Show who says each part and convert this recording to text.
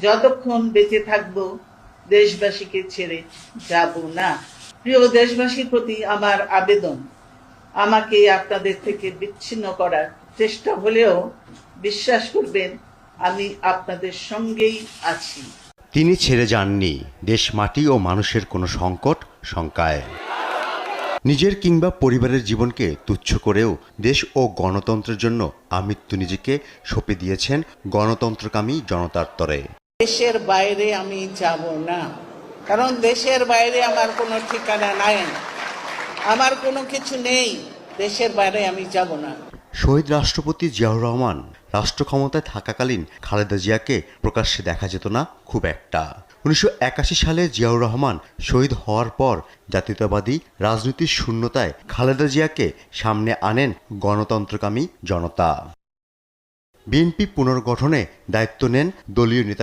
Speaker 1: যতক্ষণ বেঁচে থাকব দেশবাসীকে ছেড়ে যাব না। প্রিয় দেশবাসীর প্রতি আমার আবেদন, আমাকে আপনাদের থেকে বিচ্ছিন্ন করার চেষ্টা হলেও বিশ্বাস করবেন আমি আপনাদের সঙ্গেই আছি।
Speaker 2: তিনি ছেড়ে যাননি দেশ, মাটি ও মানুষের কোনো সংকট শঙ্কায়। নিজের কিংবা পরিবারের জীবনকে তুচ্ছ করেও দেশ ও গণতন্ত্রের জন্য আমৃত্যু নিজেকে সঁপে দিয়েছেন গণতন্ত্রকামী জনতার তরে।
Speaker 1: দেশের বাইরে আমি যাব না, কারণ দেশের বাইরে আমার কোনো ঠিকানা নাই, আমার কোনো কিছু নেই। দেশের বাইরে আমি যাব না।
Speaker 2: শহীদ রাষ্ট্রপতি জিয়াউর রহমান রাষ্ট্র ক্ষমতায় থাকাকালীন খালেদা জিয়াকে প্রকাশ্যে দেখা যেত না খুব একটা। 1981 সালে জিয়াউর রহমান শহীদ হওয়ার পর জাতীয়তাবাদী রাজনীতির শূন্যতায় খালেদা জিয়াকে সামনে আনেন গণতন্ত্রকামী জনতা। বিএনপি পুনর্গঠনে দায়িত্ব নেন দলীয় নেতা